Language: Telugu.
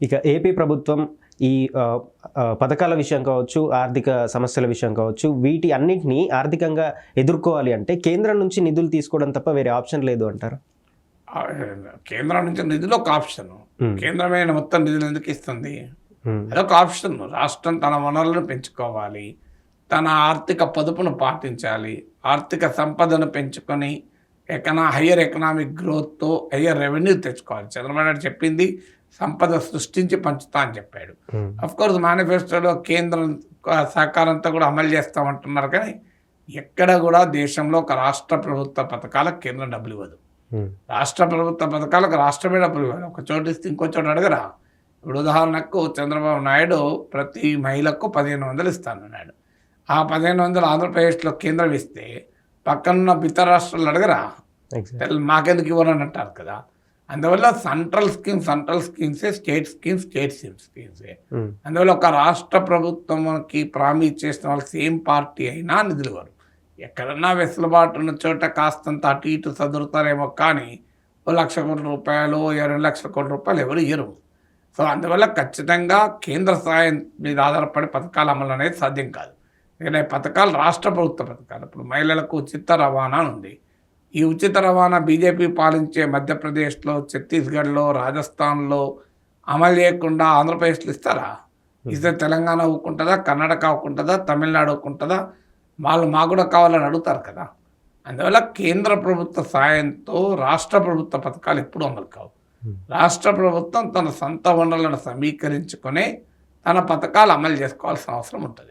ఇక ఏపీ ప్రభుత్వం ఈ పథకాల విషయం కావచ్చు, ఆర్థిక సమస్యల విషయం కావచ్చు, వీటి అన్నింటినీ ఆర్థికంగా ఎదుర్కోవాలి అంటే కేంద్రం నుంచి నిధులు తీసుకోవడం తప్ప వేరే ఆప్షన్ లేదు అంటారు. కేంద్రం నుంచి నిధులు ఒక ఆప్షన్. కేంద్రమైన మొత్తం నిధులు ఎందుకు ఇస్తుంది? అదొక ఆప్షన్. రాష్ట్రం తన వనరులను పెంచుకోవాలి, తన ఆర్థిక పొదుపును పాటించాలి, ఆర్థిక సంపదను పెంచుకొని హయ్యర్ ఎకనామిక్ గ్రోత్తో హయ్యర్ రెవెన్యూ తెచ్చుకోవాలి. చంద్రబాబు నాయుడు చెప్పింది సంపద సృష్టించి పంచుతా అని చెప్పాడు. కోర్స్ మేనిఫెస్టోలో కేంద్రం సహకారంతో కూడా అమలు చేస్తామంటున్నారు, కానీ ఎక్కడ కూడా దేశంలో ఒక రాష్ట్ర ప్రభుత్వ పథకాలకు కేంద్రం డబ్బులు ఇవ్వదు. రాష్ట్ర ప్రభుత్వ పథకాలకు రాష్ట్రమే డబ్బులు ఇవ్వాలి. ఒక చోటు ఇస్తే ఇంకో చోటు అడగరా. ఇప్పుడు ఉదాహరణకు చంద్రబాబు నాయుడు ప్రతి మహిళకు 1500 ఇస్తానన్నాడు. ఆ 1500 ఆంధ్రప్రదేశ్లో కేంద్రం ఇస్తే పక్కనున్న ఇతర రాష్ట్రాలు అడగరా, మాకెందుకు ఇవ్వరని అంటారు కదా. అందువల్ల సెంట్రల్ స్కీమ్సే, స్టేట్ స్కీమ్సే. అందువల్ల ఒక రాష్ట్ర ప్రభుత్వంకి ప్రామిస్ చేసిన వాళ్ళు సేమ్ పార్టీ అయినా నిధులు ఇవ్వరు. ఎక్కడన్నా వెసులుబాటు ఉన్న చోట కాస్తంత అటు ఇటు సదురుతారేమో, కానీ 1,00,000 కోట్ల రూపాయలు 2 లక్షల కోట్ల రూపాయలు ఎవరు ఇయ్యరు. సో అందువల్ల ఖచ్చితంగా కేంద్ర సహాయం మీద ఆధారపడి పథకాలు అమలు అనేది సాధ్యం కాదు. ఎందుకంటే పథకాలు రాష్ట్ర ప్రభుత్వ పథకాలు. ఇప్పుడు మహిళలకు ఉచిత రవాణా ఉంది. ఈ ఉచిత రవాణా బీజేపీ పాలించే మధ్యప్రదేశ్లో, ఛత్తీస్గఢ్లో, రాజస్థాన్లో అమలు చేయకుండా ఆంధ్రప్రదేశ్లో ఇస్తారా? ఇస్తే తెలంగాణ ఊకుంటుందా, కర్ణాటక ఊకుంటుందా, తమిళనాడు ఊకుంటుందా? వాళ్ళు మాకు కూడా కావాలని అడుగుతారు కదా. అందువల్ల కేంద్ర ప్రభుత్వ సాయంతో రాష్ట్ర ప్రభుత్వ పథకాలు ఎప్పుడూ అమలు కావు. రాష్ట్ర ప్రభుత్వం తన సొంత వనరులను సమీకరించుకొని తన పథకాలు అమలు చేసుకోవాల్సిన అవసరం ఉంటుంది.